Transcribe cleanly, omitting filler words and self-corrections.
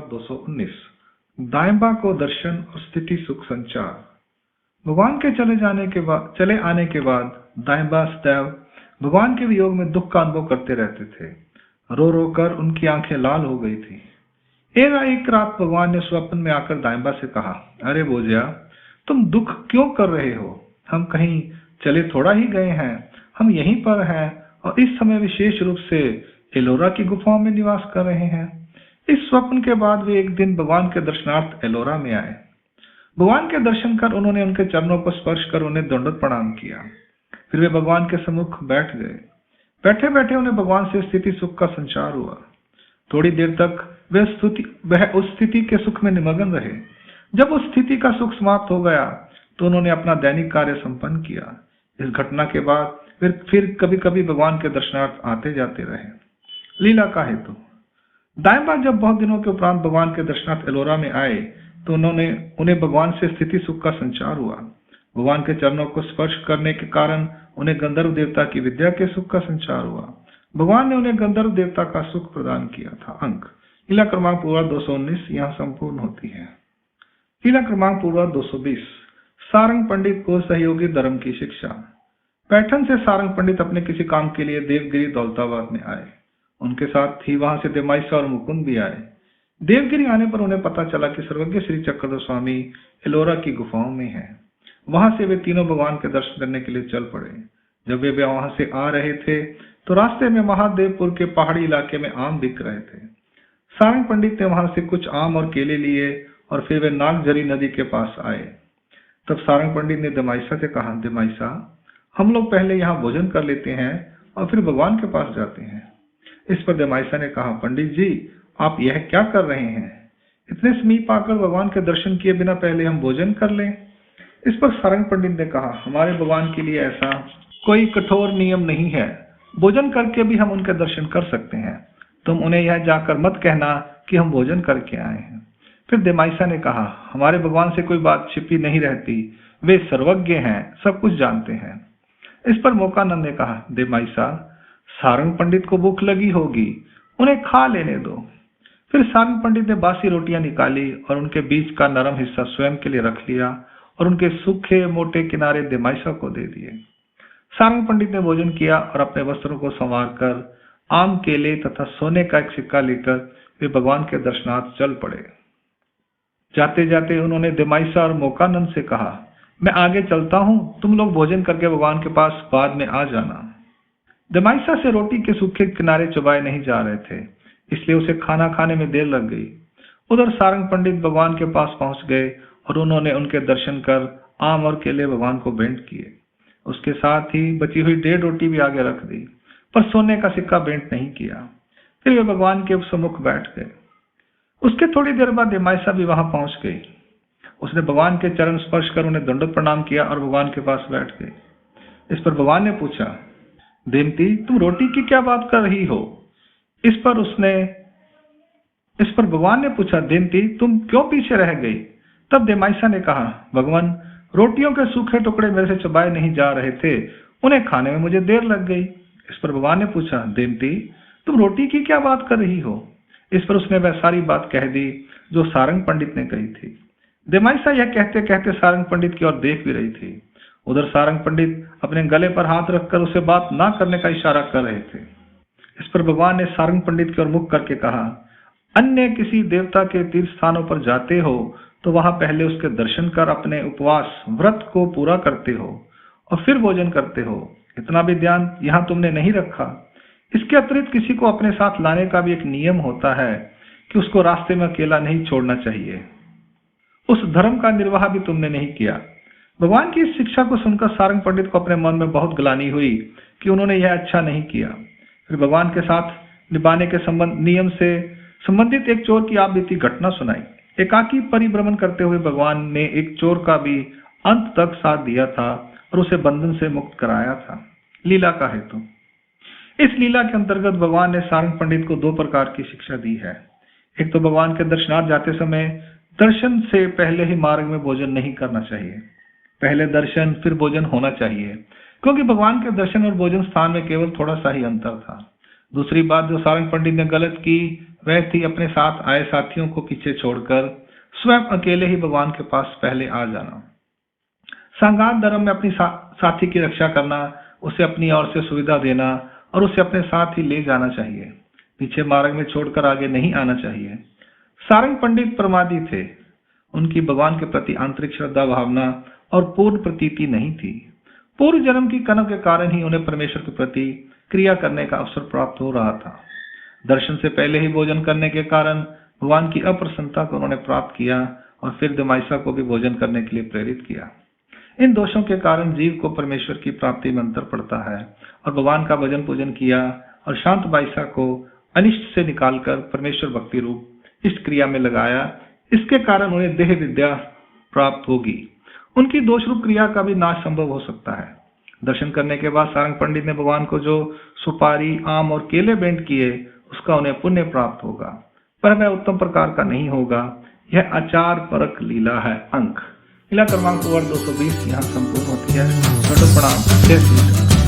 219। दाइंबा को दर्शन और स्थिति सुख संचार। भगवान के चले आने के बाद दाइंबा सदैव भगवान के वियोग में दुख का अनुभव करते रहते थे। रो रो कर उनकी आंखें लाल हो गई थी। एक रात भगवान ने स्वप्न में आकर दाइंबा से कहा, अरे बोझिया, तुम दुख क्यों कर रहे हो? हम कहीं चले थोड़ा ही गए हैं, हम यहीं पर हैं और इस समय विशेष रूप से एलोरा की गुफाओं में निवास कर रहे हैं। इस स्वप्न के बाद वे एक दिन भगवान के दर्शनार्थ एलोरा में आए। भगवान के दर्शन कर उन्होंने उनके चरणों को स्पर्श कर उन्हें दंडवत प्रणाम किया। फिर वे भगवान के सम्मुख बैठ गए। बैठे बैठे उन्हें भगवान से स्थिति सुख का संचार हुआ। थोड़ी देर तक वह उस स्थिति के सुख में निमग्न रहे। जब उस स्थिति का सुख समाप्त हो गया तो उन्होंने अपना दैनिक कार्य संपन्न किया। इस घटना के बाद फिर कभी कभी भगवान के दर्शनार्थ आते जाते रहे। लीला का हेतु। दाइंबा जब बहुत दिनों के उपरांत भगवान के दर्शनार्थ एलोरा में आए तो उन्हें भगवान से स्थिति सुख का संचार हुआ। भगवान के चरणों को स्पर्श करने के कारण उन्हें गंधर्व देवता की विद्या के सुख का संचार हुआ। भगवान ने उन्हें गंधर्व देवता का सुख प्रदान किया था। अंक लीला क्रमांक पूर्वा 219 यहाँ संपूर्ण होती है। लीला क्रमांक पूर्वा 220। सारंग पंडित को सहयोगी धर्म की शिक्षा। पैठन से सारंग पंडित अपने किसी काम के लिए देवगिरी दौलताबाद में आए। उनके साथ ही वहां से देमाइसा और मुकुंद भी आए। देवगिरी आने पर उन्हें पता चला कि सर्वज्ञ श्री चक्रधर स्वामी एलोरा की गुफाओं में हैं। वहां से वे तीनों भगवान के दर्शन करने के लिए चल पड़े। जब वे वहां से आ रहे थे तो रास्ते में महादेवपुर के पहाड़ी इलाके में आम बिक रहे थे। सारंग पंडित ने वहां से कुछ आम और केले लिए और फिर वे नागझरी नदी के पास आए। तब सारंग पंडित ने देमाइसा से कहा, देमाइसा, हम लोग पहले यहाँ भोजन कर लेते हैं और फिर भगवान के पास जाते हैं। इस पर देमाइसा ने कहा, पंडित जी, आप यह क्या कर रहे हैं? इतने समीप आकर भगवान के दर्शन किए बिना पहले हम भोजन कर लें। इस पर सारंग पंडित ने कहा, हमारे भगवान के लिए ऐसा कोई कठोर नियम नहीं है। भोजन करके भी हम उनके दर्शन कर सकते हैं। तुम उन्हें यह जाकर मत कहना कि हम भोजन करके आए हैं। फिर देमाइसा ने कहा, हमारे भगवान से कोई बात छिपी नहीं रहती, वे सर्वज्ञ हैं, सब कुछ जानते हैं। इस पर मोकानंद ने कहा, देमाइसा, सारंग पंडित को भूख लगी होगी, उन्हें खा लेने दो। फिर सारंग पंडित ने बासी रोटियां निकाली और उनके बीच का नरम हिस्सा स्वयं के लिए रख लिया और उनके सूखे मोटे किनारे देमाइसा को दे दिए। सारंग पंडित ने भोजन किया और अपने वस्त्रों को संवार कर आम, केले तथा सोने का एक सिक्का लेकर वे भगवान के दर्शनार्थ चल पड़े। जाते जाते उन्होंने देमाइसा और मोकानंद से कहा, मैं आगे चलता हूं, तुम लोग भोजन करके भगवान के पास बाद में आ जाना। देमाइसा से रोटी के सूखे किनारे चबाए नहीं जा रहे थे, इसलिए उसे खाना खाने में देर लग गई। उधर सारंग पंडित भगवान के पास पहुंच गए और उन्होंने उनके दर्शन कर आम और केले भगवान को भेंट किए। उसके साथ ही बची हुई 1.5 रोटी भी आगे रख दी, पर सोने का सिक्का भेंट नहीं किया। फिर वे भगवान के सम्मुख बैठ गए। उसके थोड़ी देर बाद देमाइसा भी वहां पहुंच गई। उसने भगवान के चरण स्पर्श कर उन्हें दंडवत प्रणाम किया और भगवान के पास बैठ गई। इस पर भगवान ने पूछा, देमती, तुम रोटी की क्या बात कर रही हो? इस पर भगवान ने पूछा, देमती, तुम क्यों पीछे रह गई? तब देमाइसा ने कहा, भगवान, रोटियों के सूखे टुकड़े मेरे से चबाए नहीं जा रहे थे, उन्हें खाने में मुझे देर लग गई। इस पर भगवान ने पूछा, देमती, तुम रोटी की क्या बात कर रही हो? इस पर उसने वह सारी बात कह दी जो सारंग पंडित ने कही थी। देमाइसा यह कहते कहते सारंग पंडित की ओर देख भी रही थी। उधर सारंग पंडित अपने गले पर हाथ रखकर उसे बात ना करने का इशारा कर रहे थे। इस पर भगवान ने सारंग पंडित की ओर मुख करके कहा, अन्य किसी देवता के तीर्थ स्थानों पर जाते हो तो वहां पहले उसके दर्शन कर अपने उपवास व्रत को पूरा करते हो और फिर भोजन करते हो। इतना भी ध्यान यहाँ तुमने नहीं रखा। इसके अतिरिक्त किसी को अपने साथ लाने का भी एक नियम होता है कि उसको रास्ते में अकेला नहीं छोड़ना चाहिए। उस धर्म का निर्वाह भी तुमने नहीं किया। भगवान की इस शिक्षा को सुनकर सारंग पंडित को अपने मन में बहुत ग्लानि हुई कि उन्होंने यह अच्छा नहीं किया। फिर भगवान के साथ निभाने के नियम से संबंधित एक चोर की आप बीती घटना सुनाई। एकाकी परिभ्रमण करते हुए भगवान ने एक चोर का भी अंत तक साथ दिया था और उसे बंधन से मुक्त कराया था। लीला का हेतु। इस लीला के अंतर्गत भगवान ने सारंग पंडित को 2 प्रकार की शिक्षा दी है। एक तो भगवान के दर्शनार्थ जाते समय दर्शन से पहले ही मार्ग में भोजन नहीं करना चाहिए। पहले दर्शन फिर भोजन होना चाहिए, क्योंकि भगवान के दर्शन और भोजन स्थान में केवल थोड़ा सा ही अंतर था। दूसरी बात जो सारंग पंडित ने गलत की वह थी अपने साथ आए साथियों को पीछे छोड़कर स्वयं अकेले ही भगवान के पास पहले आ जाना। सांगात धर्म में अपनी साथी की रक्षा करना, उसे अपनी ओर से सुविधा देना और उसे अपने साथ ही ले जाना चाहिए, पीछे मार्ग में छोड़कर आगे नहीं आना चाहिए। सारंग पंडित प्रमादी थे, उनकी भगवान के प्रति आंतरिक श्रद्धा भावना और पूर्ण प्रतीति नहीं थी। पूर्व जन्म की कनक के कारण ही उन्हें परमेश्वर के प्रति क्रिया करने का अवसर प्राप्त हो रहा था। दर्शन से पहले ही भोजन करने के कारण भगवान की अप्रसन्नता को उन्होंने प्राप्त किया और फिर दमाइसा को भी भोजन करने के लिए प्रेरित किया। इन दोषों के कारण जीव को परमेश्वर की प्राप्ति में अंतर पड़ता है और भगवान का भजन पूजन किया और शांत बाइसा को अनिष्ट से निकालकर परमेश्वर भक्ति रूप इष्ट क्रिया में लगाया। इसके कारण उन्हें देह विद्या प्राप्त होगी। उनकी दोष रूप क्रिया का भी नाश संभव हो सकता है। दर्शन करने के बाद सारंग पंडित ने भगवान को जो सुपारी, आम और केले भेंट किए उसका उन्हें पुण्य प्राप्त होगा, पर वह उत्तम प्रकार का नहीं होगा। यह आचार परक लीला है। अंक लीला क्रमांक वर्ग 220 यहाँ संपूर्ण होती है। प्रणाम। जय श्री कृष्ण।